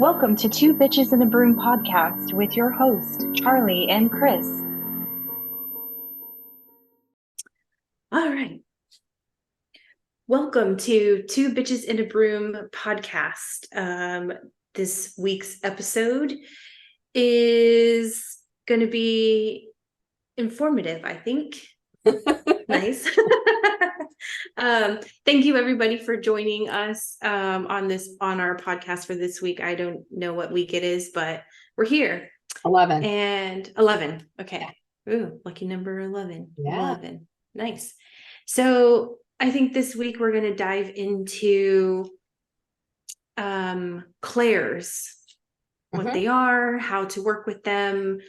Welcome to Two Bitches and a Broom podcast with your host, Charli and Krys. All right. Welcome to Two Bitches and a Broom podcast. This week's episode is going to be informative, I think. Nice. Thank you everybody for joining us on our podcast for this week. I don't know what week it is, but we're here. 11. And 11. Okay. Ooh, lucky number 11. Yeah. 11. Nice. So I think this week we're going to dive into Clairs, what they are, how to work with them,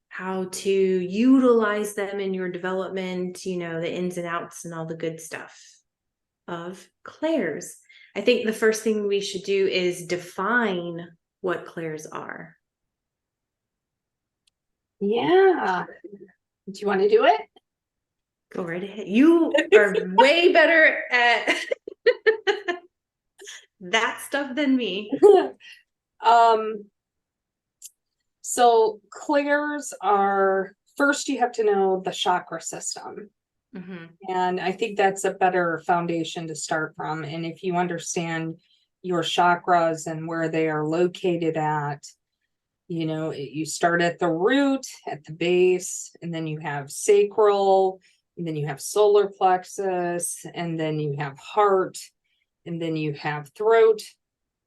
how to utilize them in your development, the ins and outs and all the good stuff of Clairs. I think the first thing we should do is define what Clairs are. Yeah. Do you want to do it? Go right ahead. You are way better at that stuff than me. So Clairs are, first you have to know the chakra system. And I think that's a better foundation to start from. And if you understand your chakras and where they are located at, you start at the root, at the base, and then you have sacral, and then you have solar plexus, and then you have heart, and then you have throat,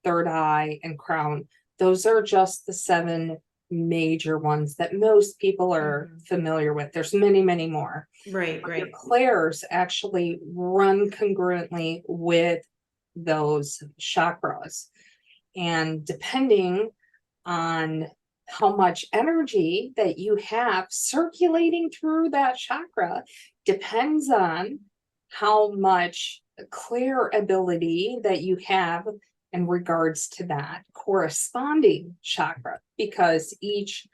third eye, and crown. Those are just the 7 major ones that most people are familiar with. There's many, many more. Right. Your Clairs actually run congruently with those chakras. And depending on how much energy that you have circulating through that chakra depends on how much clear ability that you have in regards to that corresponding chakra, because each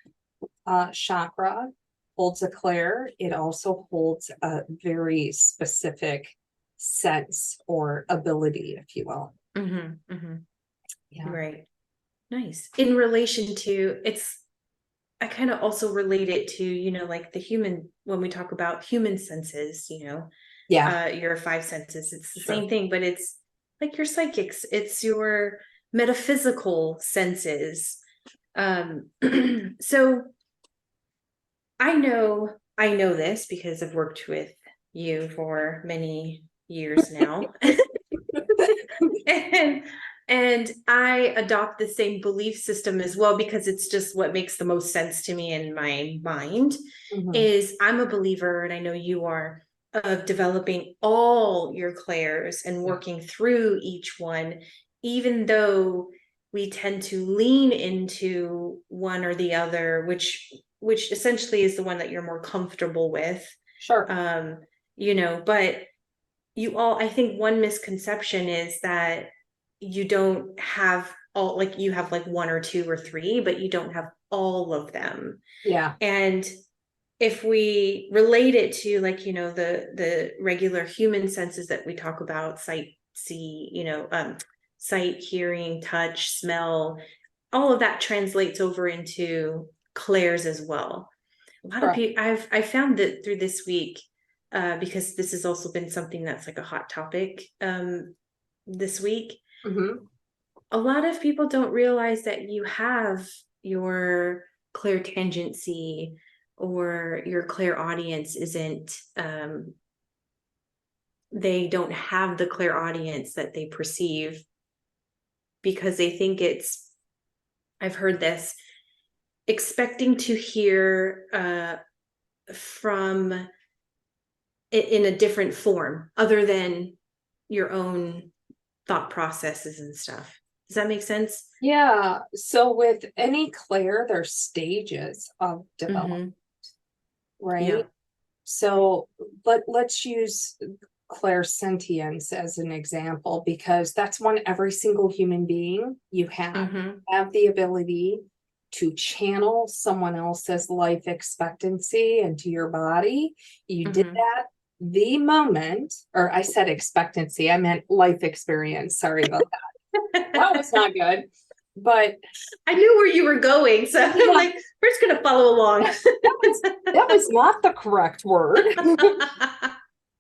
chakra holds a Clair. It also holds a very specific sense or ability, if you will. Yeah. Right. Nice. In relation to I kind of also relate it to, like the human, when we talk about human senses, your 5 senses, it's the same thing, but it's like your psychics, it's your metaphysical senses. So I know this because I've worked with you for many years now. And I adopt the same belief system as well, because it's just what makes the most sense to me in my mind. Is I'm a believer, and I know you are, of developing all your Clairs and working through each one, even though we tend to lean into one or the other, which essentially is the one that you're more comfortable with. Sure. But I think one misconception is that you don't have all, like you have like 1 or 2 or 3, but you don't have all of them. Yeah. And if we relate it to the regular human senses that we talk about, sight, hearing, touch, smell, all of that translates over into Clairs as well. A lot of people, I found that through this week, because this has also been something that's like a hot topic this week. A lot of people don't realize that you have your clairtangency, or your clairaudience isn't, they don't have the clairaudience that they perceive, because they think I've heard this, expecting to hear from in a different form other than your own thought processes and stuff. Does that make sense? Yeah. So with any Clair, there's stages of development, right? Yeah. So let's use clairsentience as an example, because that's one every single human being you have the ability to channel someone else's life expectancy into your body. You did that the moment, or I said expectancy, I meant life experience. Sorry about that. That was not good. But I knew where you were going, so I'm like, we're just gonna follow along. That was not the correct word.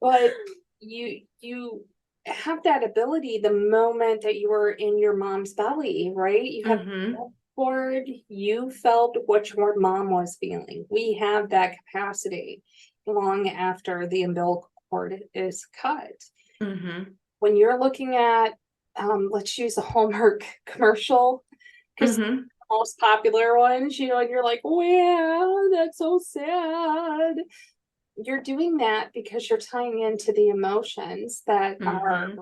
But you have that ability the moment that you were in your mom's belly, right? You have board, you felt what your mom was feeling. We have that capacity long after the umbilical cord is cut. When you're looking at, let's use a Hallmark commercial, because the most popular ones, you know, and you're like, wow, that's so sad. You're doing that because you're tying into the emotions that are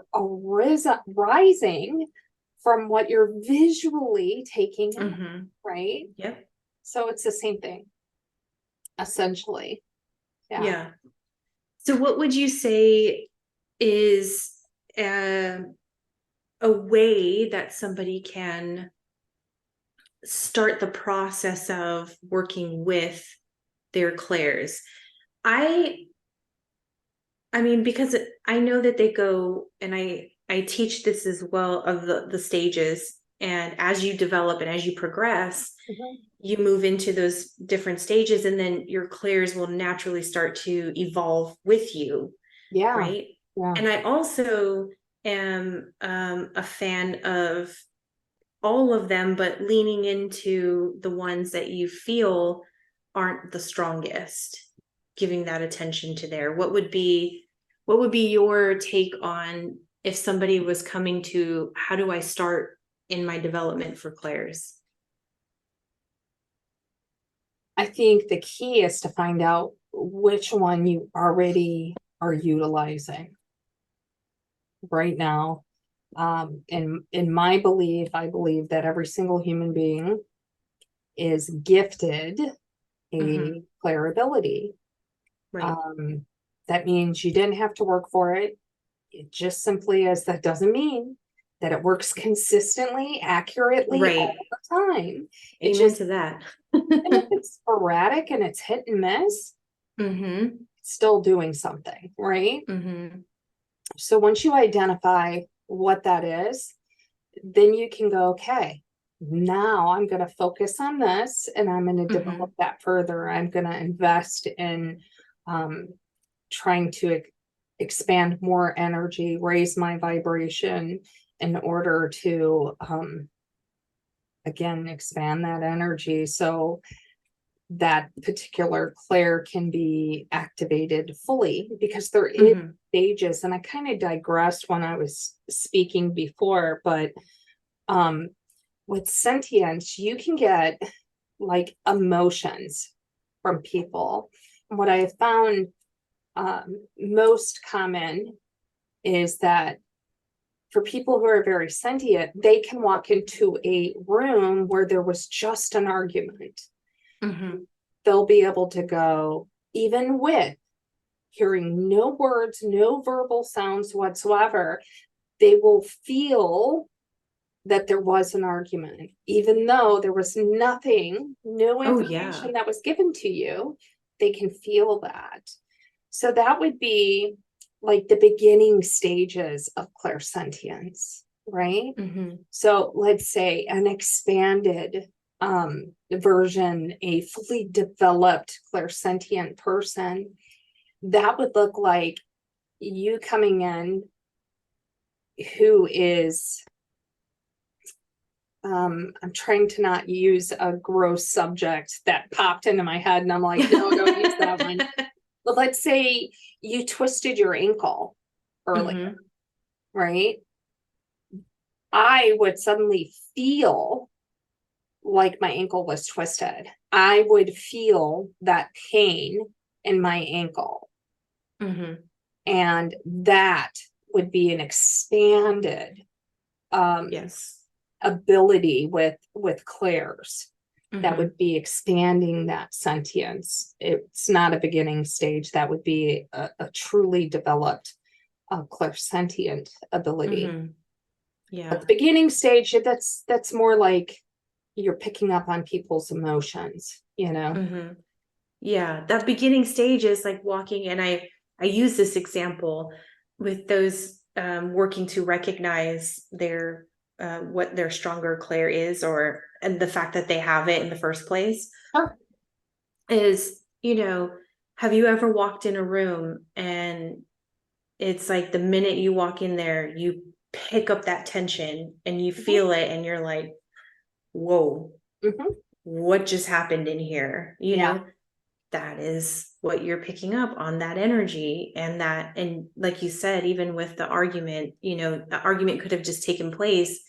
rising from what you're visually taking in, right? Yep. So it's the same thing, essentially. Yeah. So what would you say is a way that somebody can start the process of working with their clairs? I mean, because I know that they go, and I teach this as well, of the stages, and as you develop and as you progress, you move into those different stages, and then your clairs will naturally start to evolve with you. Right. And I also am a fan of all of them, but leaning into the ones that you feel aren't the strongest, giving that attention to there. What would be your take on if somebody was coming to, how do I start in my development for clairs? I think the key is to find out which one you already are utilizing right now. In my belief, I believe that every single human being is gifted a Clair ability. Right. That means you didn't have to work for it. It just simply is, that doesn't mean that it works consistently, accurately all the time. Amen just, to that. And if it's sporadic and it's hit and miss, it's still doing something, right? So once you identify what that is, then you can go, okay, now I'm going to focus on this, and I'm going to develop that further. I'm going to invest in trying to expand more energy, raise my vibration in order to, again, expand that energy so that particular Clair can be activated fully, because there is stages. And I kind of digressed when I was speaking before, but with sentience, you can get like emotions from people. And what I have found most common is that for people who are very sentient, they can walk into a room where there was just an argument. They'll be able to go, even with hearing no words, no verbal sounds whatsoever, they will feel that there was an argument, even though there was nothing, no information that was given to you. They can feel that. So that would be like the beginning stages of clairsentience, right? So let's say an expanded version, a fully developed clairsentient person, that would look like you coming in who is, I'm trying to not use a gross subject that popped into my head, and I'm like, no, don't use that one. But let's say you twisted your ankle earlier, right? I would suddenly feel like my ankle was twisted. I would feel that pain in my ankle. And that would be an expanded ability with clairs. That would be expanding that sentience. It's not a beginning stage. That would be a truly developed clairsentient ability. But the beginning stage, that's more like you're picking up on people's emotions, you know? Yeah, that beginning stage is like walking, and I use this example with those working to recognize their what their stronger Clair is, and the fact that they have it in the first place. Sure. Is, have you ever walked in a room and it's like the minute you walk in there, you pick up that tension and you feel it and you're like, whoa, what just happened in here? You know, that is what you're picking up on, that energy. And like you said, even with the argument, the argument could have just taken place.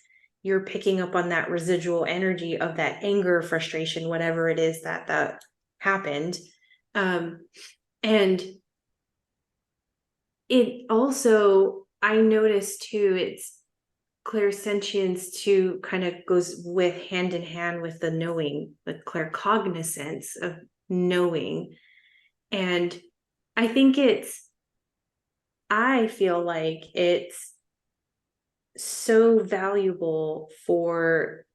You're picking up on that residual energy of that anger, frustration, whatever it is that happened. And it also, I noticed too, it's clairsentience too kind of goes with hand in hand with the knowing, the claircognizance of knowing. And I feel like it's so valuable for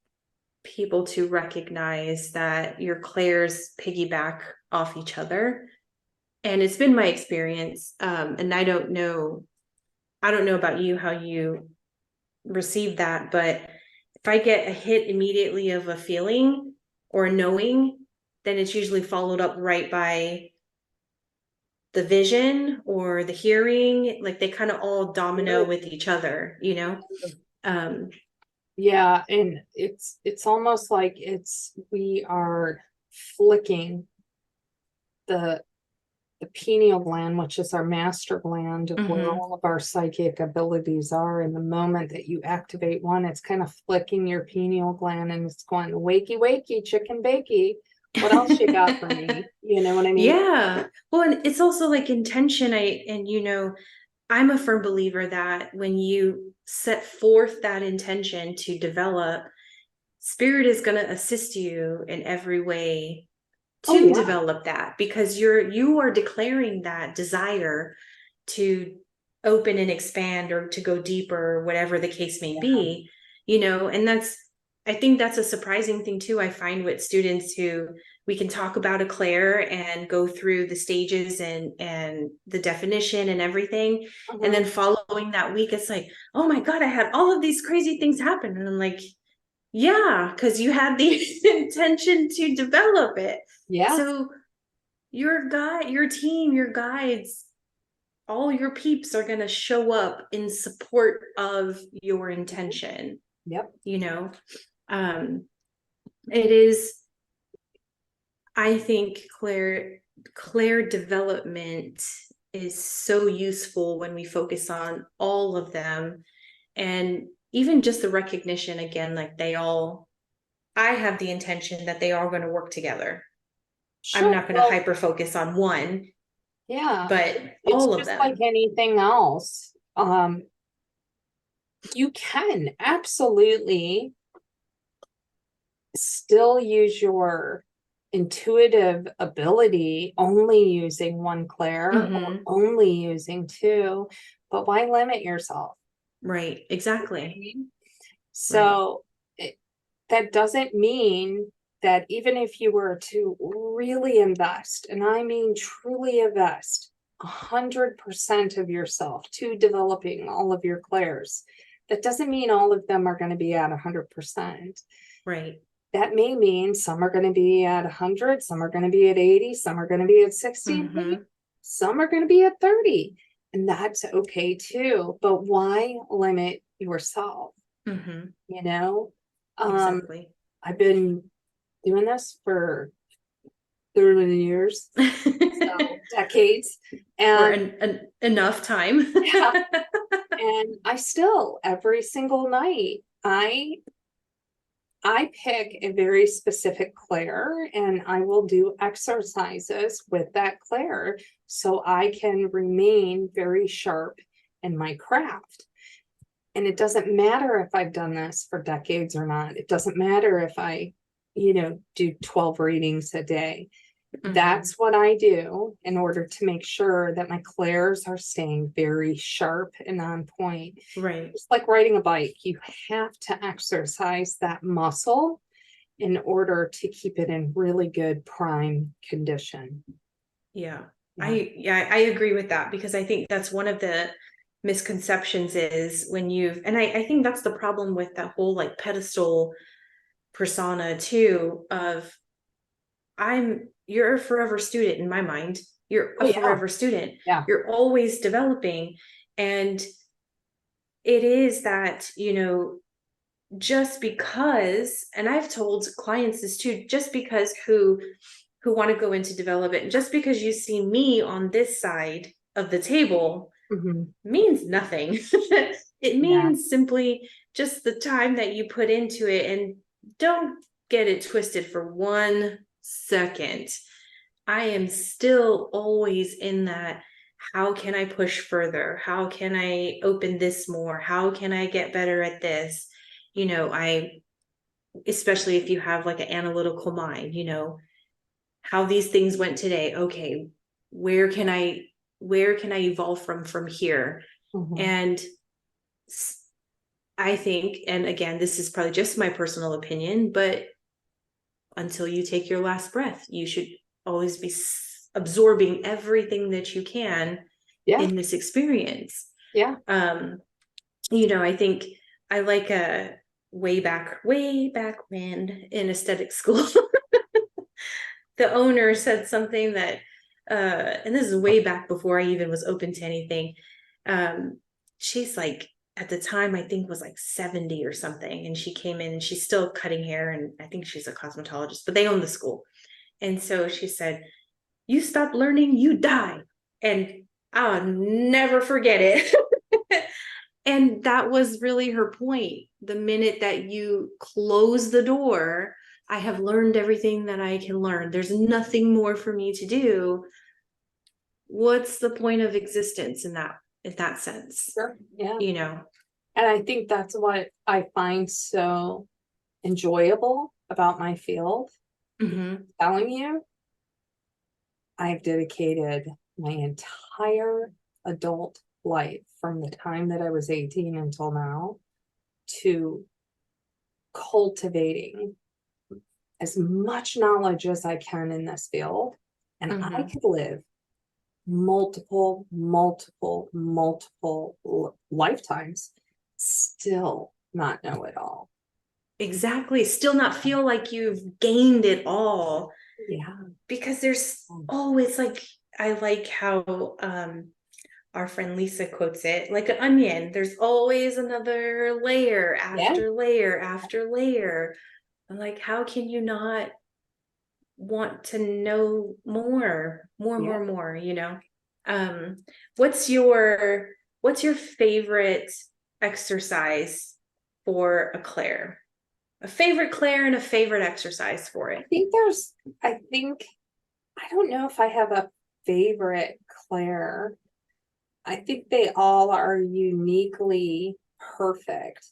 people to recognize that your clairs piggyback off each other. And it's been my experience. And I don't know about you, how you receive that, but if I get a hit immediately of a feeling or a knowing, then it's usually followed up right by the vision or the hearing. Like they kind of all domino with each other, Yeah, and it's almost like we are flicking the pineal gland, which is our master gland of where all of our psychic abilities are. In the moment that you activate one, it's kind of flicking your pineal gland and it's going, wakey, wakey, chicken bakey. What else you got for me? You know what I mean? Yeah. Well, and it's also like intention. I'm a firm believer that when you set forth that intention to develop, spirit is going to assist you in every way to develop that, because you are declaring that desire to open and expand or to go deeper, whatever the case may be, and I think that's a surprising thing too. I find with students who we can talk about a Clair and go through the stages and the definition and everything. And then following that week, it's like, oh my God, I had all of these crazy things happen. And I'm like, yeah, because you had the intention to develop it. Yeah. So your team, your guides, all your peeps are going to show up in support of your intention. Yep. It is, I think Clair development is so useful when we focus on all of them. And even just the recognition, again, like I have the intention that they are going to work together. Sure. I'm not going to hyper focus on one. Yeah. But it's all of just them. Like anything else. You can absolutely still use your intuitive ability only using one Clair or only using two, but why limit yourself? Right, exactly. So that doesn't mean that even if you were to really invest, and I mean truly invest 100% of yourself to developing all of your Clairs, that doesn't mean all of them are going to be at 100%. Right. That may mean some are going to be at 100, some are going to be at 80, some are going to be at 60, some are going to be at 30. And that's okay too. But why limit yourself? Exactly. I've been doing this for 30 years, so decades, and enough time. Yeah. And I still, every single night, I pick a very specific Clair and I will do exercises with that Clair so I can remain very sharp in my craft. And it doesn't matter if I've done this for decades or not. It doesn't matter if I, do 12 readings a day. That's what I do in order to make sure that my Clairs are staying very sharp and on point. Right. It's like riding a bike. You have to exercise that muscle in order to keep it in really good prime condition. Yeah. I agree with that, because I think that's one of the misconceptions is when and I think that's the problem with that whole like pedestal persona too, of you're a forever student in my mind. You're a forever student. Yeah. You're always developing. And it is that, just because, and I've told clients this too, just because who want to go into development, just because you see me on this side of the table means nothing. It means simply just the time that you put into it. And don't get it twisted for 1 second. I am still always in that. How can I push further? How can I open this more? How can I get better at this? Especially if you have like an analytical mind, how these things went today. Okay, where can I evolve from here? And I think, and again, this is probably just my personal opinion, but until you take your last breath, you should always be absorbing everything that you can in this experience. I think I like way back when in aesthetic school, the owner said something that, and this is way back before I even was open to anything. She's like, at the time, I think was like 70 or something. And she came in and she's still cutting hair. And I think she's a cosmetologist, but they own the school. And so she said, you stop learning, you die. And I'll never forget it. And that was really her point. The minute that you close the door, I have learned everything that I can learn. There's nothing more for me to do. What's the point of existence in that sense? Sure. Yeah. And I think that's what I find so enjoyable about my field. Telling you, I've dedicated my entire adult life from the time that I was 18 until now to cultivating as much knowledge as I can in this field. And I could live multiple lifetimes, still not know it all. Exactly. Still not feel like you've gained it all. Yeah. Because there's always like, I like how our friend Lisa quotes it, like an onion. There's always another layer after layer after layer. I'm like, how can you not want to know more, what's your favorite exercise for a Clair? A favorite Clair and a favorite exercise for it? I don't know if I have a favorite Clair. I think they all are uniquely perfect.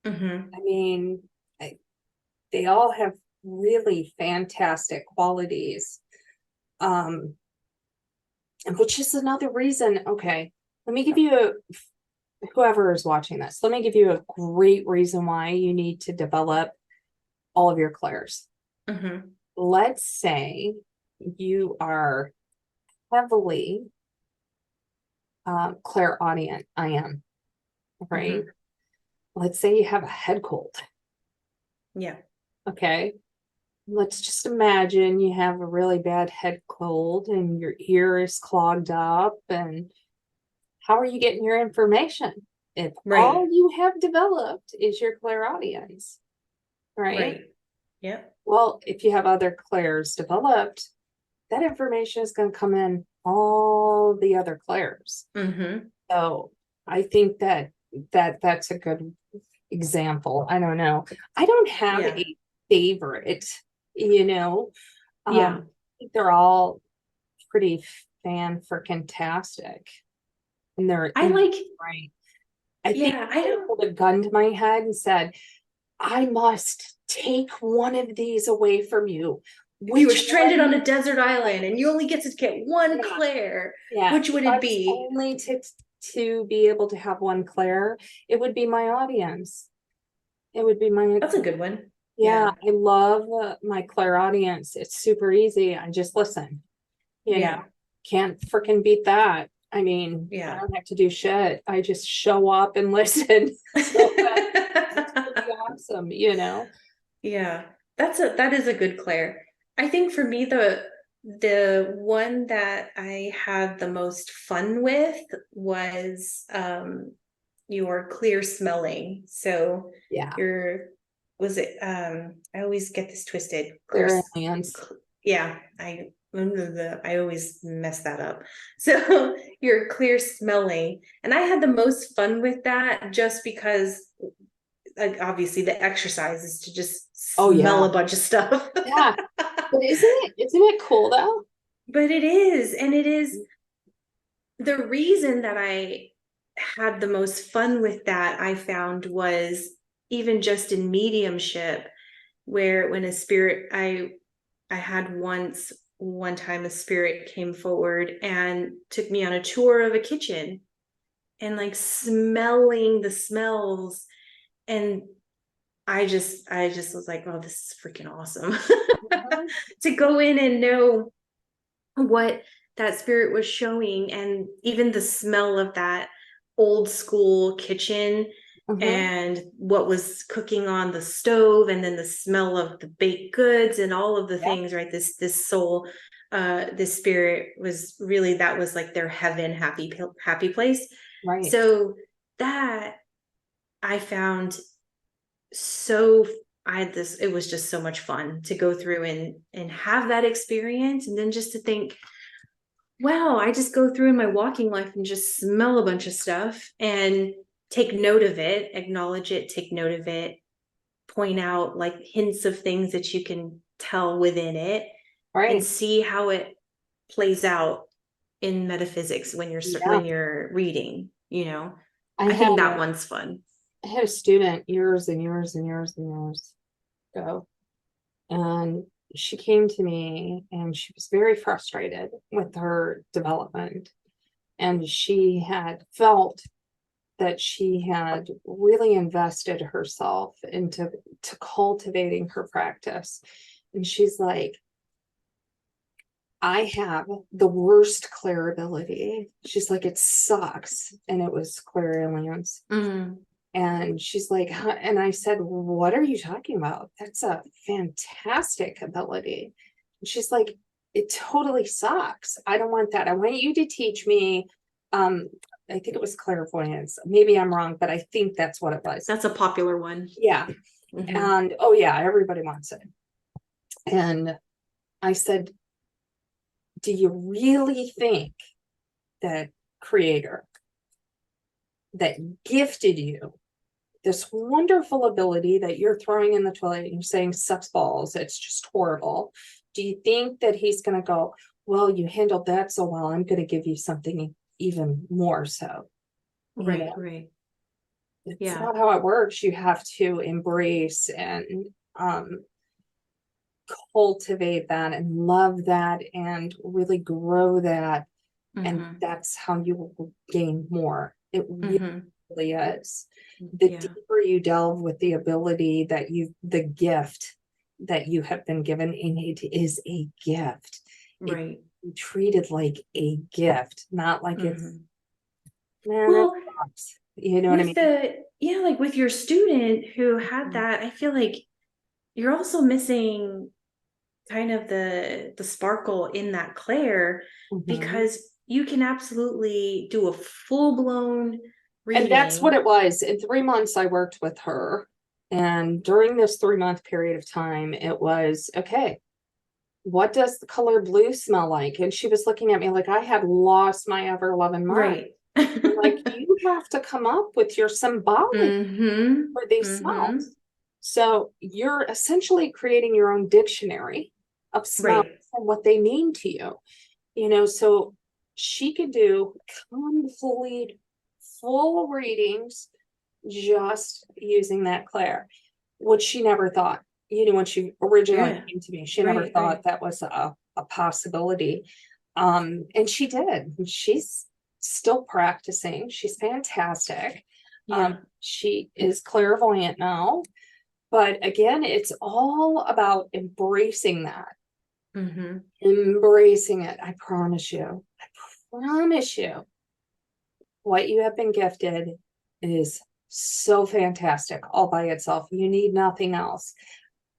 I mean, they all have really fantastic qualities. And which is another reason, okay, let me give you whoever is watching this, let me give you a great reason why you need to develop all of your Clairs. Let's say you are heavily clairaudient. I am, right? Let's say you have a head cold. Yeah. Okay. Let's just imagine you have a really bad head cold and your ear is clogged up. And how are you getting your information if all you have developed is your clairaudience? Right? Yeah. Well, if you have other Clairs developed, that information is going to come in all the other Clairs. So I think that's a good example. I don't know. I don't have a favorite, I think they're all pretty fan-freaking-tastic. And they're right. I think I pulled a gun to my head and said, I must take one of these away from you. You were stranded on a desert island and you only get to get one Clair. Which would it be? Only to be able to have one Clair, it would be my audience. It would be my. That's a good one. Yeah, I love my clairaudience. It's super easy. I just listen. You know, can't freaking beat that. I mean, Yeah. I don't have to do shit. I just show up and listen. So that's pretty awesome, you know? Yeah, that is a good Claire. I think for me, the one that I had the most fun with was your clear smelling. So Yeah. your was it I always get this twisted. Clairvoyance. Yeah, I always mess that up. So your clear smelling. And I had the most fun with that just because like obviously the exercise is to just smell a bunch of stuff. Yeah. But isn't it cool though? But it is, and it is the reason that I had the most fun with that, I found, was even just in mediumship, where when a spirit, I had one time a spirit came forward and took me on a tour of a kitchen and like smelling the smells, and I just was like, oh, this is freaking awesome. To go in and know what that spirit was showing, and even the smell of that old school kitchen and what was cooking on the stove, and then the smell of the baked goods and all of the things, right? This soul, this spirit was really, that was like their heaven, happy place. Right. So that I found so it was just so much fun to go through and have that experience, and then just to think, wow, I just go through in my walking life and just smell a bunch of stuff and take note of it, acknowledge it, take note of it, point out like hints of things that you can tell within it, and see how it plays out in metaphysics when you're reading, you know. I think that one's fun. I had a student years and years and years and years ago, and she came to me and she was very frustrated with her development, and she had felt that she had really invested herself into cultivating her practice. And she's like, I have the worst Clair ability. She's like, it sucks. And it was clairvoyance. And she's like, huh? And I said, what are you talking about? That's a fantastic ability. And she's like, it totally sucks. I don't want that. I want you to teach me. I think it was clairvoyance. Maybe I'm wrong, but I think that's what it was. That's a popular one. Yeah. And oh yeah, everybody wants it. And I said, do you really think that creator that gifted you this wonderful ability that you're throwing in the toilet and you're saying sucks balls, it's just horrible, do you think that he's going to go, well, you handled that so well, I'm going to give you something even more so? Right. It's not how it works. You have to embrace and cultivate that and love that and really grow that. And that's how you will gain more. It really is. The deeper you delve with the ability that the gift that you have been given, and it is a gift. Right. It's treated like a gift, not like it's, well, you know what I mean? Like with your student who had that, I feel like you're also missing kind of the sparkle in that Clair, because you can absolutely do a full-blown reading. And that's what it was. In 3 months I worked with her, and during this 3-month period of time, it was, okay, what does the color blue smell like? And she was looking at me like I had lost my ever-loving mind. Like, you have to come up with your symbolic for these smells. So you're essentially creating your own dictionary of smells and what they mean to you. You know, so she could do complete full readings just using that Clair, which she never thought, you know, when she originally came to me, she never thought that was a possibility. And she did. She's still practicing. She's fantastic. She is clairvoyant now. But again, it's all about embracing that. Embracing it. I promise you. what you have been gifted is so fantastic all by itself. You need nothing else.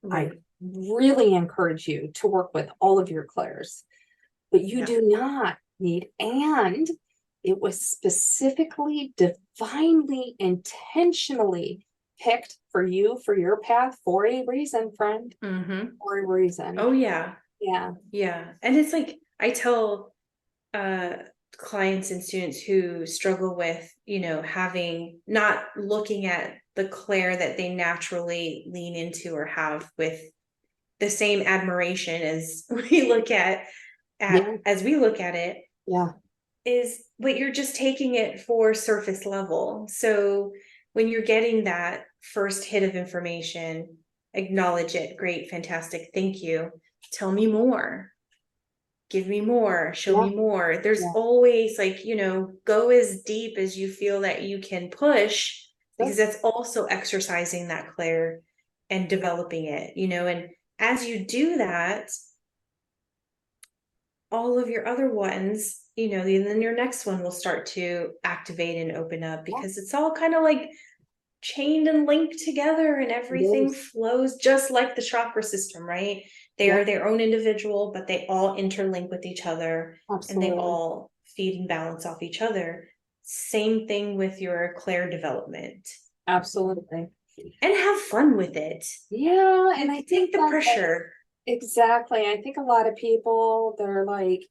Right. I really encourage you to work with all of your clairs, but you do not need, and it was specifically, divinely, intentionally picked for you, for your path, for a reason, friend. For a reason. Oh yeah. Yeah. Yeah. And it's like, I tell clients and students who struggle with, not looking at the Clair that they naturally lean into or have with the same admiration as we look at as we look at it. Yeah. But you're just taking it for surface level. So when you're getting that first hit of information, acknowledge it. Great, fantastic, thank you. Tell me more. Give me more. Show me more. There's always go as deep as you feel that you can push, because that's also exercising that Clair and developing it, and as you do that, all of your other ones, and then your next one will start to activate and open up, because it's all kind of like chained and linked together, and everything flows just like the chakra system, right? They are their own individual, but they all interlink with each other. Absolutely. And they all feed and balance off each other. Same thing with your Clair development. Absolutely. And have fun with it. Yeah, and I think the pressure. Exactly. I think a lot of people, they're like,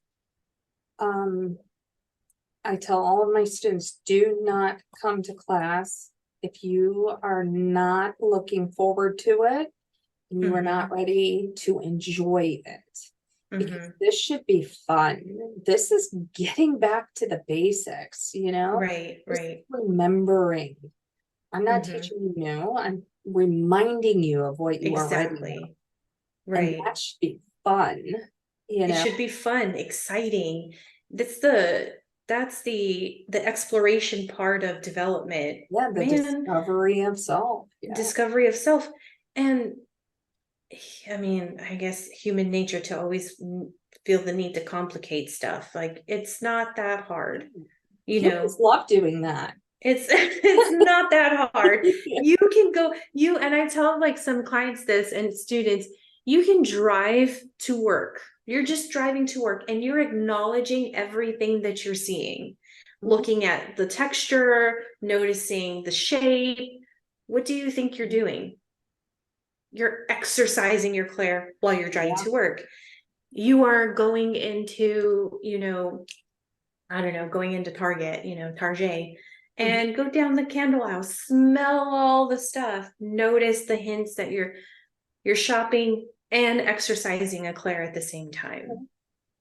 I tell all of my students, do not come to class if you are not looking forward to it and you are not ready to enjoy it. Because this should be fun. This is getting back to the basics, Right. Remembering. I'm not teaching you, I'm reminding you of what you already know. Right. And that should be fun. It should be fun, exciting. That's the exploration part of development. Yeah, the discovery of self. Discovery of self. And I mean, I guess human nature to always feel the need to complicate stuff. Like, it's not that hard. Humans love doing that. It's not that hard. You can go, and I tell like some clients this and students, you can drive to work. You're just driving to work and you're acknowledging everything that you're seeing, looking at the texture, noticing the shape. What do you think you're doing? You're exercising your Clair while you're driving to work. You are going into, I don't know, going into Target, Target, and go down the candle aisle, smell all the stuff, notice the hints that you're shopping and exercising a Clair at the same time.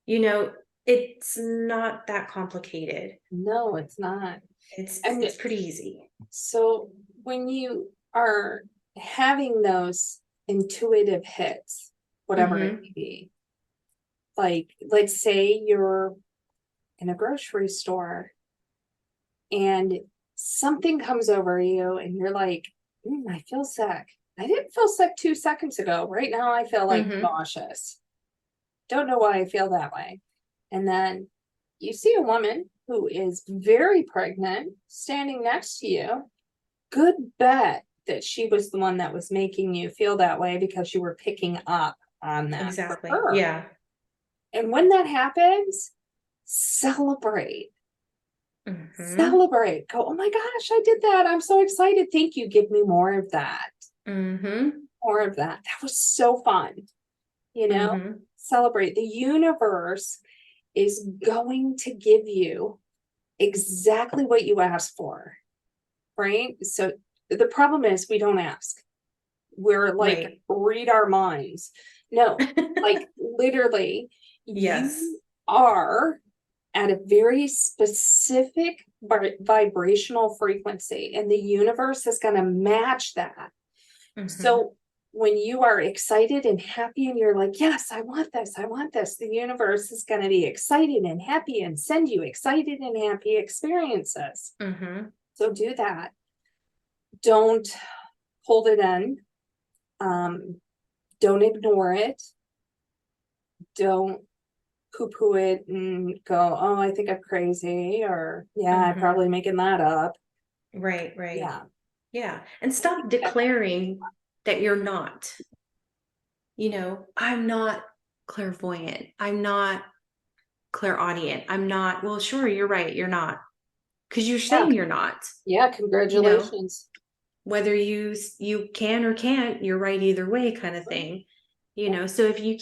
It's not that complicated. No, it's not. It's pretty easy. So when you are having those intuitive hits, whatever it may be, like, let's say you're in a grocery store and something comes over you and you're like, I feel sick. I didn't feel sick 2 seconds ago. Right now I feel like nauseous. Don't know why I feel that way. And then you see a woman who is very pregnant standing next to you. Good bet that she was the one that was making you feel that way, because you were picking up on that. Exactly. For her. Yeah. And when that happens, celebrate. Celebrate. Go, oh my gosh, I did that. I'm so excited. Thank you. Give me more of that. More of that. That was so fun. Celebrate. The universe is going to give you exactly what you asked for. Right? So the problem is we don't ask. We're like, read our minds. No, like literally, you are at a very specific vibrational frequency, and the universe is going to match that. So when you are excited and happy and you're like, yes, I want this, the universe is going to be excited and happy and send you excited and happy experiences. So do that. Don't hold it in. Don't ignore it. Don't poo-poo it and go, oh, I think I'm crazy, or I'm probably making that up. Right. Yeah. And stop declaring that you're not. I'm not clairvoyant. I'm not clairaudient. I'm not. Well, sure, you're right. You're not. Because you're saying you're not. Yeah, congratulations. Whether you can or can't, you're right either way, kind of thing. So if you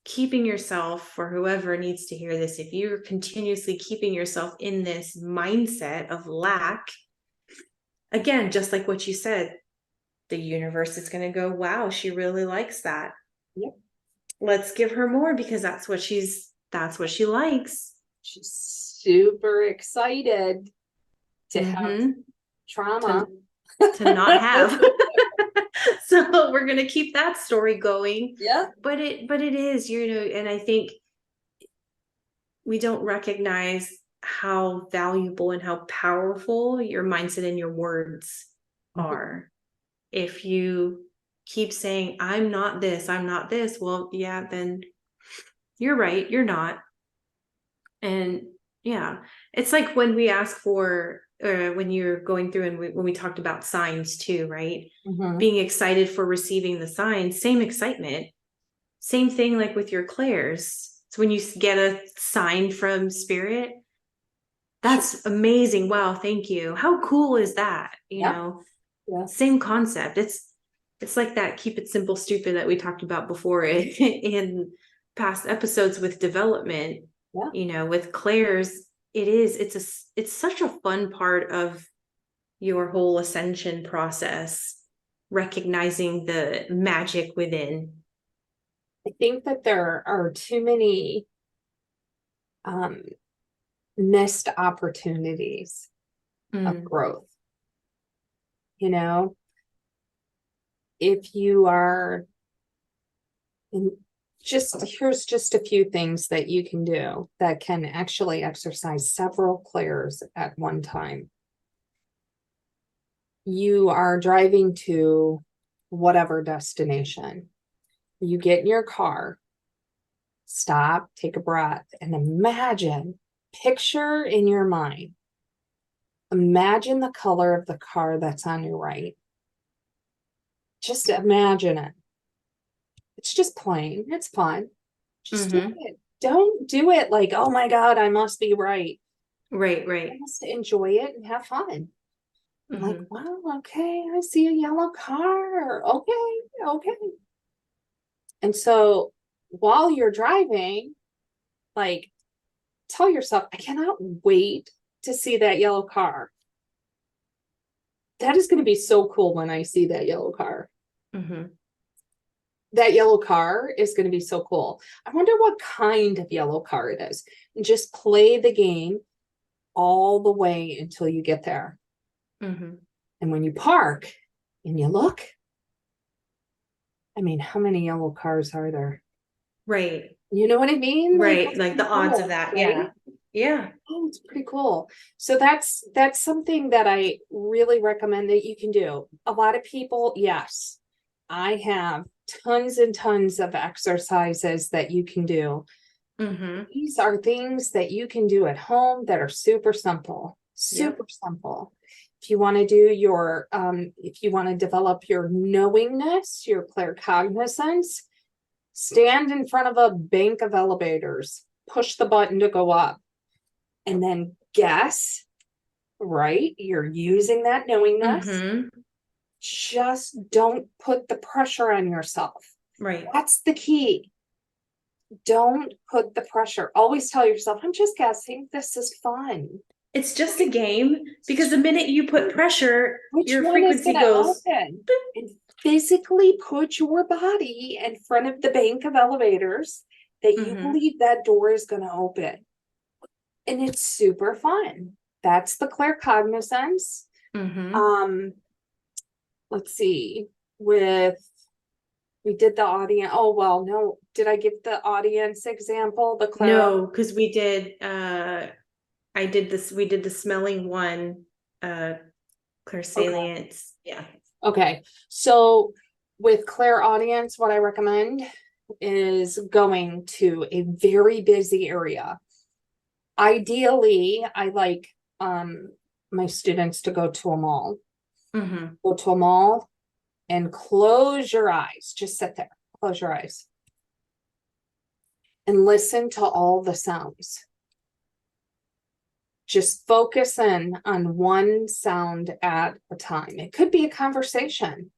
keeping yourself, or whoever needs to hear this, if you're continuously keeping yourself in this mindset of lack, again, just like what you said, the universe is going to go, wow, she really likes that. Yep. Let's give her more, because that's what she likes. She's super excited to have trauma to not have. So we're going to keep that story going. Yeah. But it is, and I think we don't recognize how valuable and how powerful your mindset and your words are. If you keep saying, I'm not this, well, yeah, then you're right, you're not. And yeah, it's like when we ask for, when you're going through, and when we talked about signs too, right? Being excited for receiving the signs, same excitement, same thing like with your clairs. So when you get a sign from spirit, that's amazing. Wow, thank you. How cool is that? Same concept. It's like that keep it simple, stupid that we talked about before in past episodes with development. With clairs, it's such a fun part of your whole ascension process, recognizing the magic within. I think that there are too many missed opportunities of growth. If you are here's just a few things that you can do that can actually exercise several clairs at one time. You are driving to whatever destination. You get in your car, stop, take a breath, and picture in your mind, imagine the color of the car that's on your right. Just imagine it. It's just plain. It's fun. Just do it. Don't do it like, oh my God, I must be right. Right. Just enjoy it and have fun. Like, wow, okay, I see a yellow car. Okay. And so while you're driving, like, tell yourself, I cannot wait to see that yellow car. That is going to be so cool when I see that yellow car. That yellow car is going to be so cool. I wonder what kind of yellow car it is. And just play the game all the way until you get there. And when you park and you look, I mean, how many yellow cars are there? Right. You know what I mean? Right. Like the odds of that. Right? Yeah. Oh, it's pretty cool. So that's something that I really recommend that you can do. A lot of people, yes, I have tons and tons of exercises that you can do. These are things that you can do at home that are super simple. Simple. If you want to do if you want to develop your knowingness, your claircognizance, stand in front of a bank of elevators, push the button to go up, and then guess, right? You're using that knowingness. Just don't put the pressure on yourself. Right. That's the key. Don't put the pressure. Always tell yourself, I'm just guessing. This is fun. It's just a game, because the minute you put pressure, your frequency goes open. And physically put your body in front of the bank of elevators that you believe that door is going to open. And it's super fun. That's the claircognizance. Let's see. We did the audience. Oh, well, no. Did I give the audience example? No, because we did. I did this. We did the smelling one. Clairsalience. Okay. So with clairaudience, what I recommend, is going to a very busy area, ideally, I like my students to go to a mall. Go to a mall and close your eyes. Just sit there, close your eyes, and listen to all the sounds. Just focus in on one sound at a time. It could be a conversation.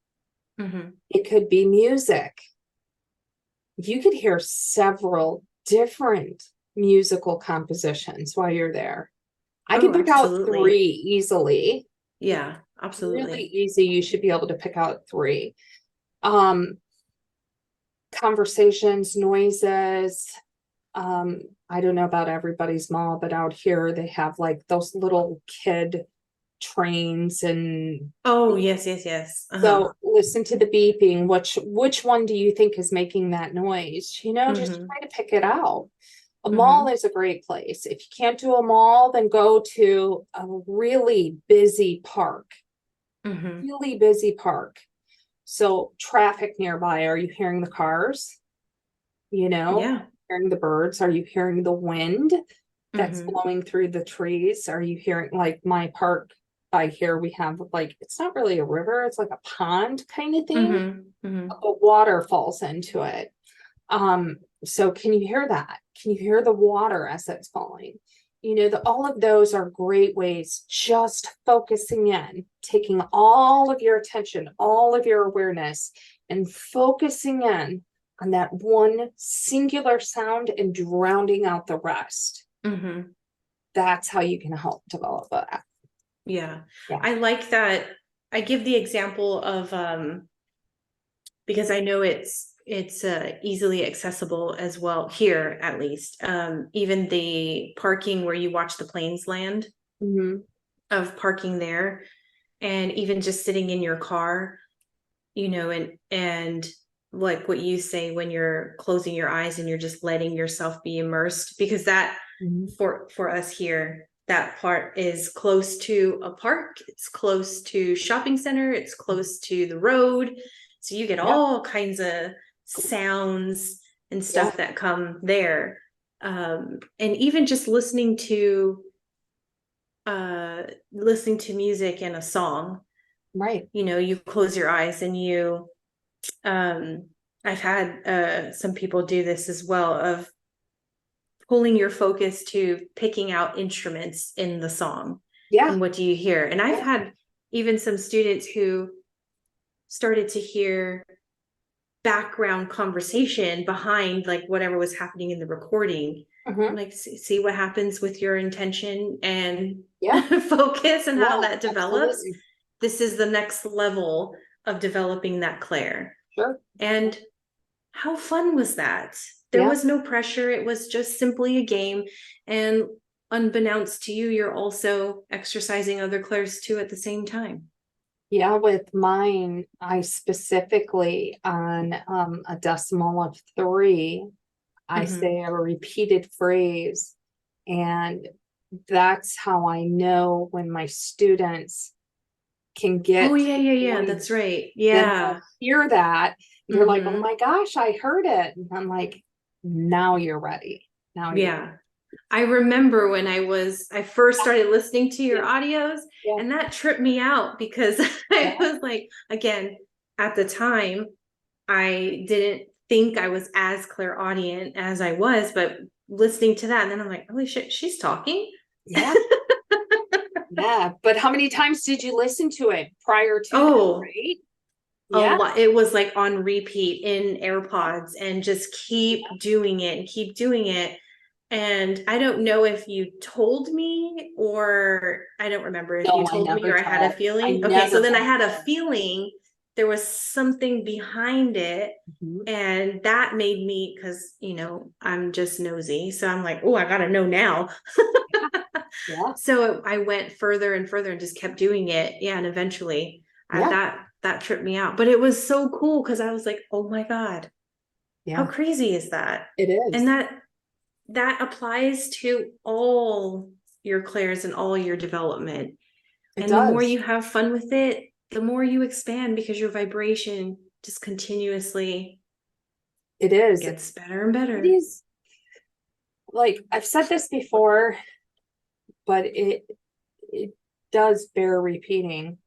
It could be music. You could hear several different musical compositions while you're there. I can pick out 3 easily. Yeah, absolutely. Really easy. You should be able to pick out 3. Conversations, noises. I don't know about everybody's mall, but out here they have like those little kid trains and yes. So listen to the beeping. Which one do you think is making that noise? Just try to pick it out. A mall is a great place. If you can't do a mall, then go to a really busy park. Really busy park. So traffic nearby. Are you hearing the cars? Hearing the birds? Are you hearing the wind that's blowing through the trees? Are you hearing, like my park by here, we have like, it's not really a river, it's like a pond kind of thing. But water falls into it. So can you hear that? Can you hear the water as it's falling? All of those are great ways, just focusing in, taking all of your attention, all of your awareness, and focusing in on that one singular sound and drowning out the rest. That's how you can help develop that. Yeah. I like that. I give the example of, because I know it's easily accessible as well here, at least. Even the parking where you watch the planes land, of parking there, and even just sitting in your car, and like what you say, when you're closing your eyes and you're just letting yourself be immersed, because that for us here, that part is close to a park, it's close to shopping center, it's close to the road. So you get all kinds of sounds and stuff that come there. And even just listening to music and a song, right? You close your eyes and you, I've had some people do this as well, of pulling your focus to picking out instruments in the song. And what do you hear? And I've had even some students who started to hear background conversation behind like whatever was happening in the recording. I'm like, see what happens with your intention and focus, and how that develops. Absolutely. This is the next level of developing that Clair. Sure. And how fun was that? There was no pressure. It was just simply a game. And unbeknownst to you, you're also exercising other Clairs too at the same time. Yeah, with mine, I specifically on a decimal of 3, I say a repeated phrase. And that's how I know when my students can get. Oh, yeah. That's right. Yeah. Hear that. They're like, oh my gosh, I heard it. And I'm like, now you're ready. Now you're ready. I remember when I first started listening to your audios, and that tripped me out, because I was like, again, at the time, I didn't think I was as clairaudient as I was, but listening to that, and then I'm like, holy shit, she's talking. Yeah. Yeah. But how many times did you listen to it prior to that, right? A lot. It was like on repeat in AirPods, and just keep doing it. And I don't know if you told me, or I don't remember if you told me, or I had a feeling. Okay, so then I had a feeling there was something behind it. And that made me, because I'm just nosy, so I'm like, oh, I gotta know now. So I went further and further and just kept doing it. And eventually that tripped me out. But it was so cool, because I was like, oh my God, how crazy is that? It is. And that applies to all your Clairs and all your development. And the more you have fun with it, the more you expand, because your vibration just continuously It is. It gets better and better. It is. Like, I've said this before, but it does bear repeating.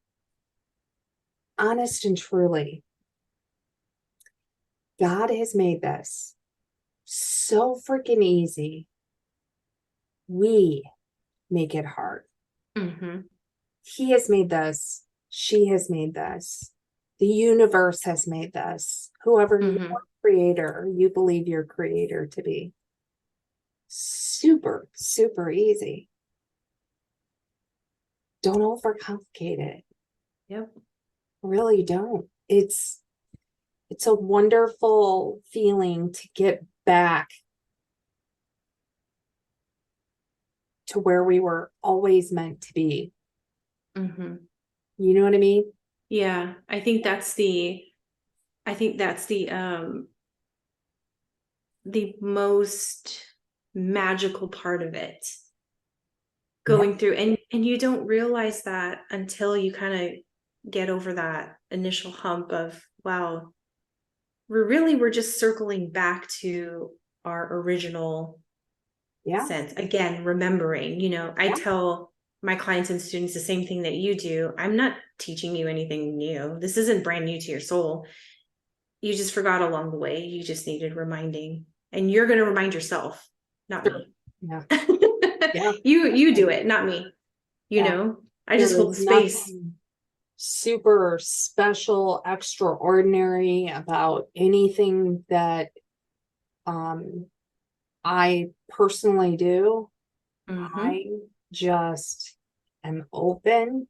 Honest and truly, God has made this so freaking easy. We make it hard. Mm-hmm. He has made this. She has made this. The universe has made this. Whoever your creator, you believe your creator to be. Super, super easy. Don't overcomplicate it. Yep. Really don't. It's a wonderful feeling to get back to where we were always meant to be. Mm-hmm. You know what I mean? Yeah, I think that's the most magical part of it. Going through, and you don't realize that until you kind of get over that initial hump of, wow, we're just circling back to our original sense. Again, remembering, I tell my clients and students the same thing that you do. I'm not teaching you anything new. This isn't brand new to your soul. You just forgot along the way. You just needed reminding, and you're going to remind yourself, not me. Yeah. You do it, not me. I just hold the space. Super special, extraordinary about anything that I personally do. I just am open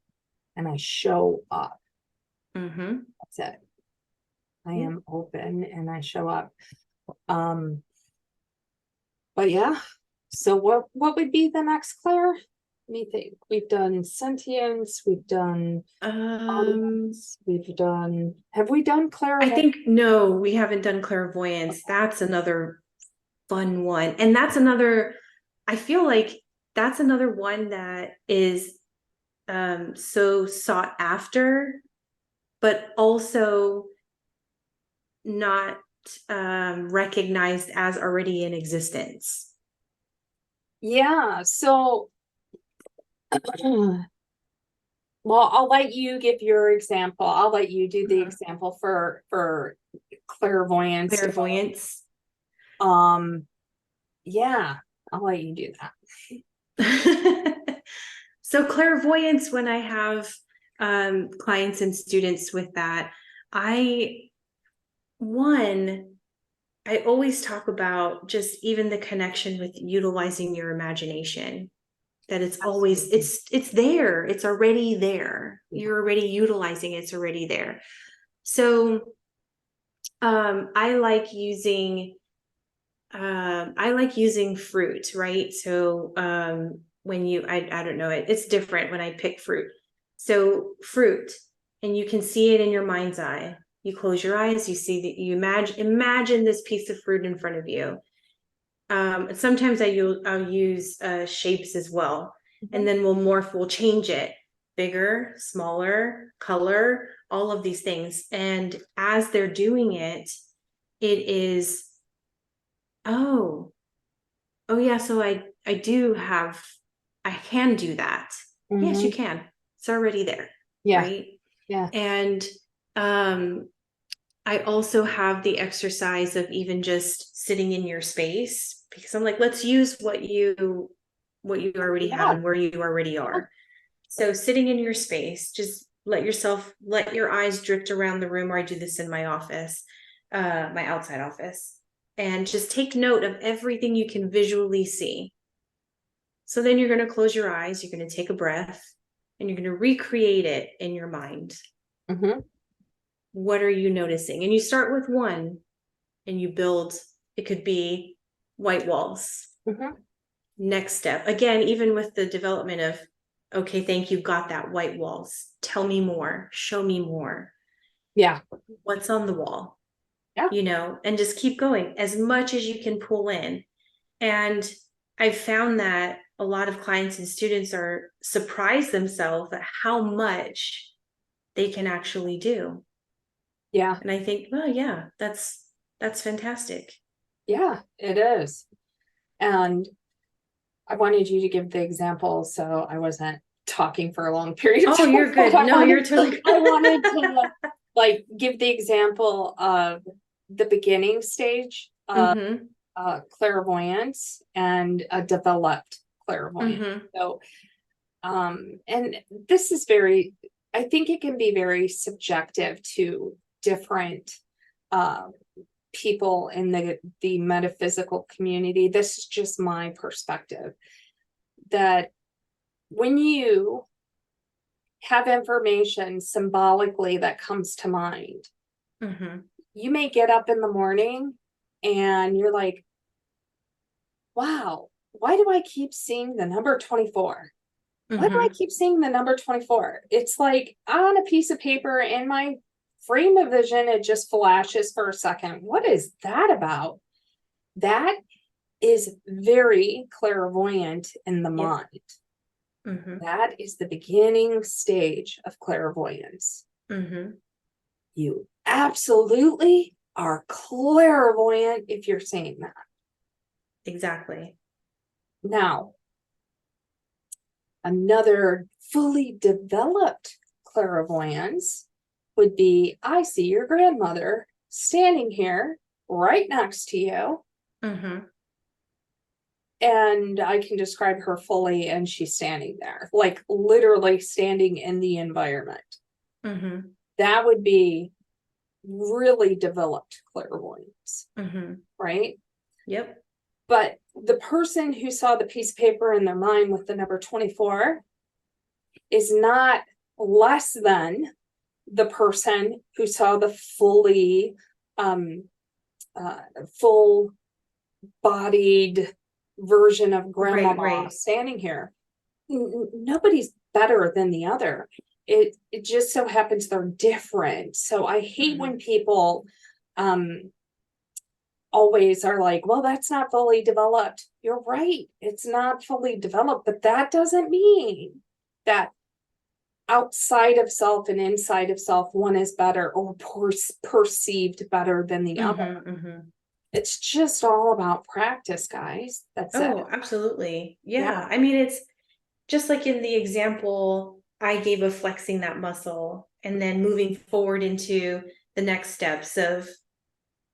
and I show up. That's it. I am open and I show up. But yeah. So what would be the next, Claire? Let me think. We've done sentience, we've done have we done clairvoyance? I think no, we haven't done clairvoyance. That's another fun one. And I feel like that's another one that is so sought after, but also not recognized as already in existence. Yeah, so well, I'll let you give your example. I'll let you do the example for clairvoyance. Yeah, I'll let you do that. So clairvoyance, when I have clients and students with that, I always talk about just even the connection with utilizing your imagination, that it's always, it's there. It's already there. You're already utilizing it. It's already there. So I like using fruit, right? So when I don't know, it's different when I pick fruit. So fruit, and you can see it in your mind's eye. You close your eyes, you see that, you imagine this piece of fruit in front of you. Sometimes I'll use shapes as well, and then we'll change it, bigger, smaller, color, all of these things. And as they're doing it, it is, oh yeah, so I can do that. Yes, you can. It's already there. Yeah. Right. Yeah. And I also have the exercise of even just sitting in your space, because I'm like, let's use what you already have and where you already are. So sitting in your space, just let your eyes drift around the room, or I do this in my office, my outside office, and just take note of everything you can visually see. So then you're going to close your eyes, you're going to take a breath, and you're going to recreate it in your mind. What are you noticing? And you start with one, and you build. It could be white walls. Next step, again, even with the development of, okay, thank you, got that, white walls. Tell me more. Show me more. Yeah. What's on the wall? Yeah. And just keep going as much as you can pull in. And I've found that a lot of clients and students are surprised themselves at how much they can actually do. Yeah. And I think, well, yeah, that's That's fantastic. Yeah, it is. And I wanted you to give the example, so I wasn't talking for a long period of time. Oh, you're good. No, you're totally good. I wanted to like give the example of the beginning stage of clairvoyance and a developed clairvoyance. So, and this is I think it can be very subjective to different people in the metaphysical community. This is just my perspective, that when you have information symbolically that comes to mind, you may get up in the morning and you're like, wow, why do I keep seeing the number 24? Why do I keep seeing the number 24? It's like on a piece of paper in my frame of vision, it just flashes for a second. What is that about? That is very clairvoyant in the mind. That is the beginning stage of clairvoyance. You absolutely are clairvoyant if you're saying that. Exactly. Now, another fully developed clairvoyance would be, I see your grandmother standing here right next to you. And I can describe her fully, and she's standing there, like literally standing in the environment. That would be really developed clairvoyance, right? Yep. But the person who saw the piece of paper in their mind with the number 24 is not less than the person who saw the fully full-bodied version of grandma standing here. Nobody's better than the other. It just so happens they're different. So I hate when people always are like, well, that's not fully developed. You're right, it's not fully developed, but that doesn't mean that outside of self and inside of self, one is better or perceived better than the other. It's just all about practice, guys. That's it. Oh, absolutely. Yeah. I mean, it's just like in the example I gave of flexing that muscle and then moving forward into the next steps of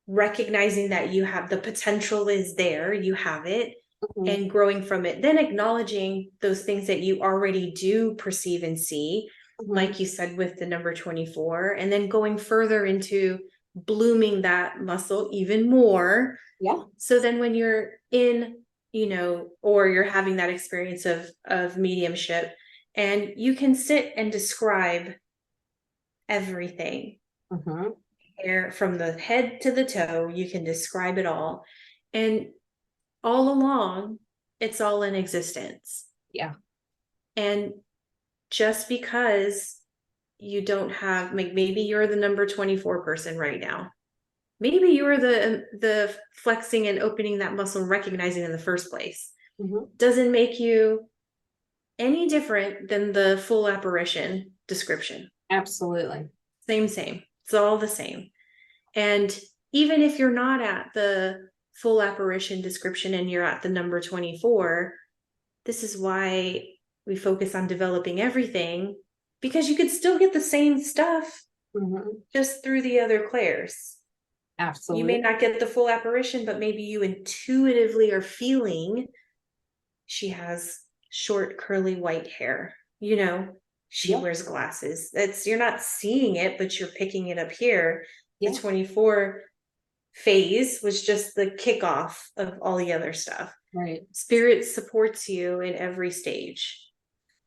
recognizing that you have the potential is there, you have it, and growing from it, then acknowledging those things that you already do perceive and see, like you said with the number 24, and then going further into blooming that muscle even more. So then when you're in, or you're having that experience of mediumship, and you can sit and describe everything, from the head to the toe, you can describe it all, and all along it's all in existence. And just because you don't have, maybe you're the number 24 person right now, maybe you're the flexing and opening that muscle and recognizing in the first place, doesn't make you any different than the full apparition description. Absolutely. Same. It's all the same. And even if you're not at the full apparition description and you're at the number 24, this is why we focus on developing everything, because you could still get the same stuff just through the other clairs. Absolutely. You may not get the full apparition, but maybe you intuitively are feeling she has short, curly white hair. She wears glasses. You're not seeing it, but you're picking it up here. The 24 phase was just the kickoff of all the other stuff. Right. Spirit supports you in every stage.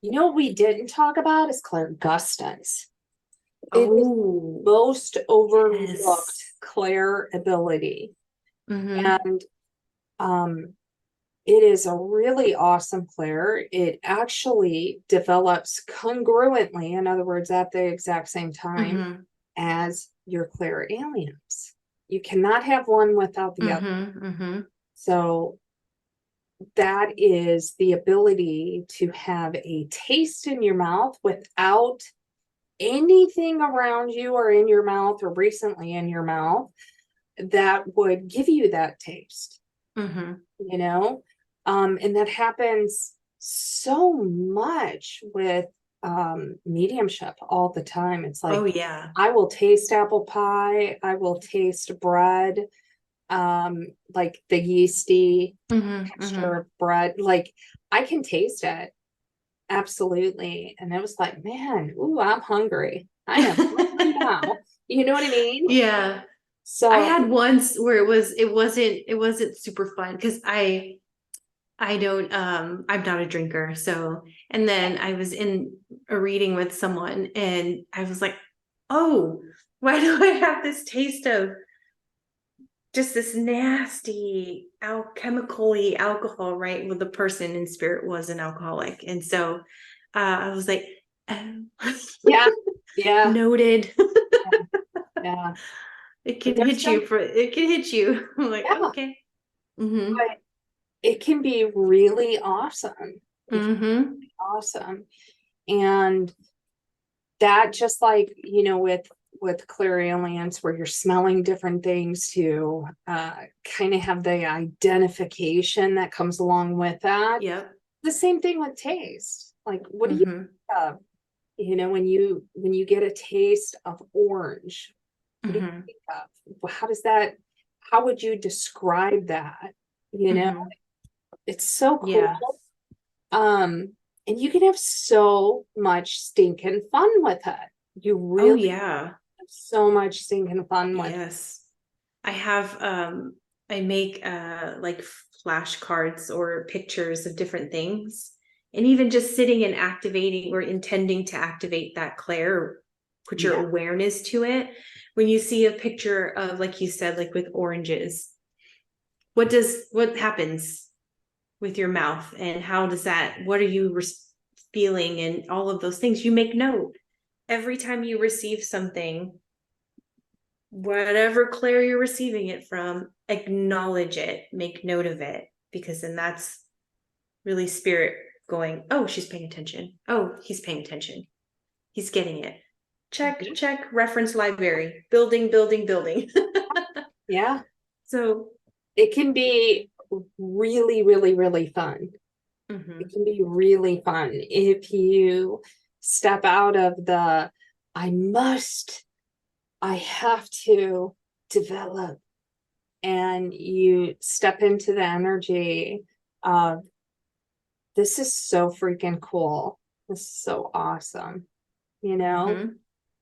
What we didn't talk about is clairgustance. It is most overlooked clair ability. And it is a really awesome clair. It actually develops congruently, in other words, at the exact same time as your clairalience. You cannot have one without the other. So that is the ability to have a taste in your mouth without anything around you or in your mouth or recently in your mouth. that would give you that taste, Mm-hmm. you know? And that happens so much with mediumship all the time. It's like, Oh yeah. I will taste apple pie, I will taste bread, like the yeasty texture of bread. Like, I can taste it. Absolutely. And it was like, man, ooh, I'm hungry. I am hungry now. You know what I mean? Yeah. So I had once where it wasn't super fun because I don't I'm not a drinker. So, and then I was in a reading with someone and I was like, "Oh, why do I have this taste of just this nasty chemically alcohol?" Right? Well, the person in spirit was an alcoholic. And so I was like, "Oh." yeah. Noted. Yeah. It can hit you. I'm like, Yeah. okay. Mm-hmm. But it can be really awesome. Mm-hmm. Awesome. And that, just like, with clairalience, where you're smelling different things to kind of have the identification that comes along with that. Yep. The same thing with taste. Like, what do you think of, when you get a taste of orange, what do you think of? How would you describe that? It's so cool. Yeah. And you can have so much stinking fun with it. You Oh really yeah. have so much stinking fun with it. Yes. I have I make like flashcards or pictures of different things. And even just sitting and activating or intending to activate that Clair, put your awareness to it. When you see a picture of, like you said, like with oranges, what happens with your mouth, and what are you feeling, and all of those things? You make note every time you receive something, whatever Clair you're receiving it from, acknowledge it, make note of it, because then that's really spirit going, oh, she's paying attention. Oh, he's paying attention. He's getting it. Check, reference library, building. Yeah. So It can be really, really, really fun. It can be really fun if you step out of the I have to develop, and you step into the energy of, this is so freaking cool. This is so awesome.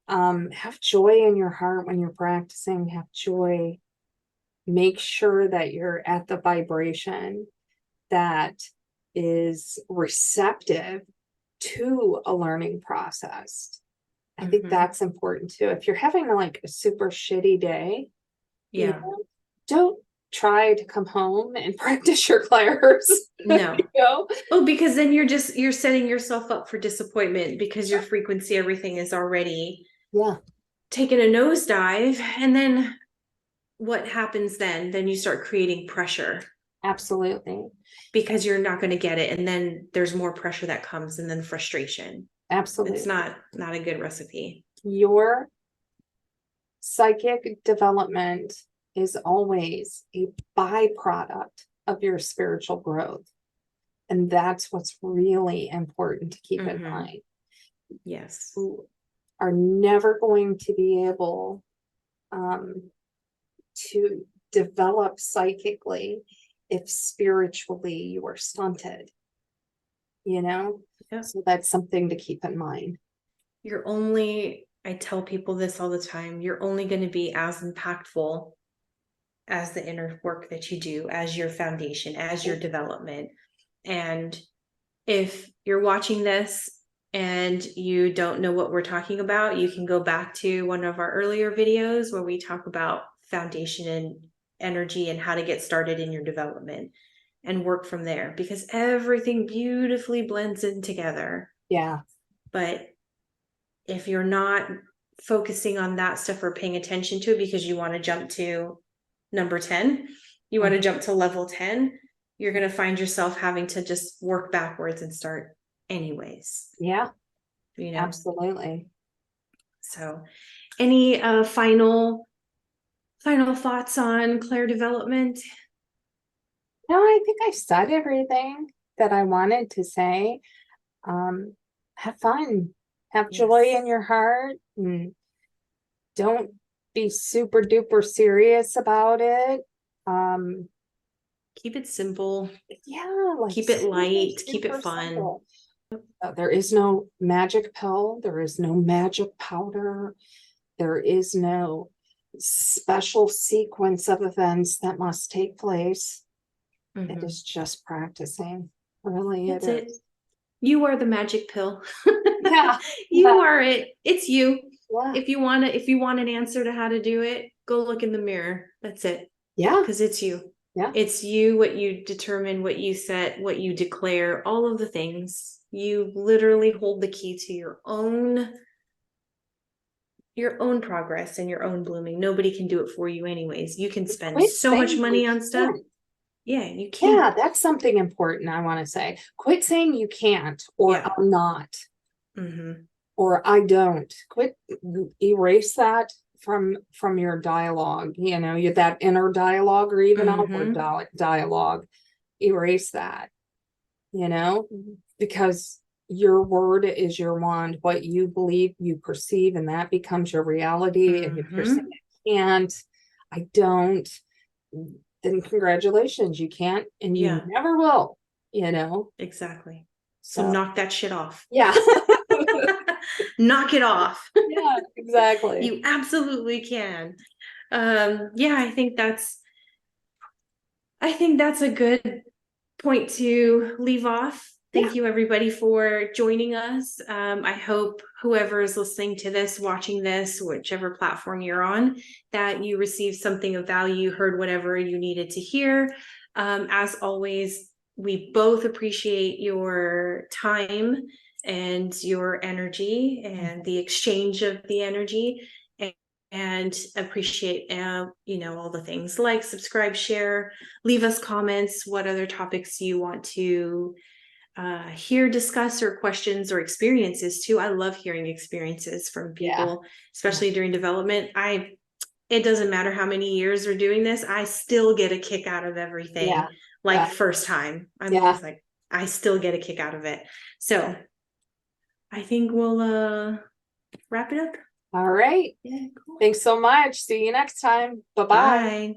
Have joy in your heart when you're practicing. Have joy. Make sure that you're at the vibration that is receptive to a learning process. I think that's important too. If you're having like a super shitty day, don't try to come home and practice your clairs. No. Oh, because then you're setting yourself up for disappointment, because your frequency, everything is already taking a nosedive. And then what happens then? Then you start creating pressure. Absolutely. Because you're not going to get it. And then there's more pressure that comes, and then frustration. Absolutely. It's not a good recipe. Your psychic development is always a byproduct of your spiritual growth. And that's what's really important to keep in mind. Yes. You are never going to be able to develop psychically if spiritually you are stunted. So that's something to keep in mind. I tell people this all the time, you're only going to be as impactful as the inner work that you do, as your foundation, as your development. And if you're watching this and you don't know what we're talking about, you can go back to one of our earlier videos where we talk about foundation and energy and how to get started in your development and work from there, because everything beautifully blends in together. Yeah. But if you're not focusing on that stuff or paying attention to it because you want to jump to number 10, you want to jump to level 10, you're going to find yourself having to just work backwards and start anyways. Yeah. Absolutely. So any final final thoughts on Clair development? No, I think I said everything that I wanted to say. Have fun, have joy in your heart, and don't be super duper serious about it. Keep it simple. Yeah, like keep it light, keep it super fun. simple. There is no magic pill, there is no magic powder, there is no special sequence of events that must take place. It is just practicing. Really, That's it is. You are the magic pill. Yeah. You are it. It's you. Yeah. If you want an answer to how to do it, go look in the mirror. That's it. Yeah. Because it's you. Yeah. It's you, what you determine, what you set, what you declare, all of the things. You literally hold the key to your own progress and your own blooming. Nobody can do it for you anyways. You can spend so much money on stuff. Yeah, you can't. Yeah, that's something important I want to say. Quit saying you can't, or I'm not, or I don't. Quit, erase that from your dialogue. You know, that inner dialogue, or even outward dialogue. Erase that. You know, because your word is your wand. What you believe, you perceive, and that becomes your reality. And if you're saying I can't, I don't, then congratulations, you can't, and you never will, you know. Exactly. So knock that shit off. Yeah. Knock it off. Yeah, exactly. You absolutely can. Yeah, I think that's a good point to leave off. Thank you everybody for joining us. I hope whoever is listening to this, watching this, whichever platform you're on, that you received something of value, heard whatever you needed to hear. As always, we both appreciate your time and your energy and the exchange of the energy, and appreciate all the things like subscribe, share, leave us comments, what other topics you want to hear, discuss, or questions or experiences too. I love hearing experiences from people, especially during development. It doesn't matter how many years we're doing this, I still get a kick out of everything. First time, I'm always like, I still get a kick out of it. So I think we'll wrap it up. All right. Yeah, cool. Thanks so much. See you next time. Bye-bye. Bye.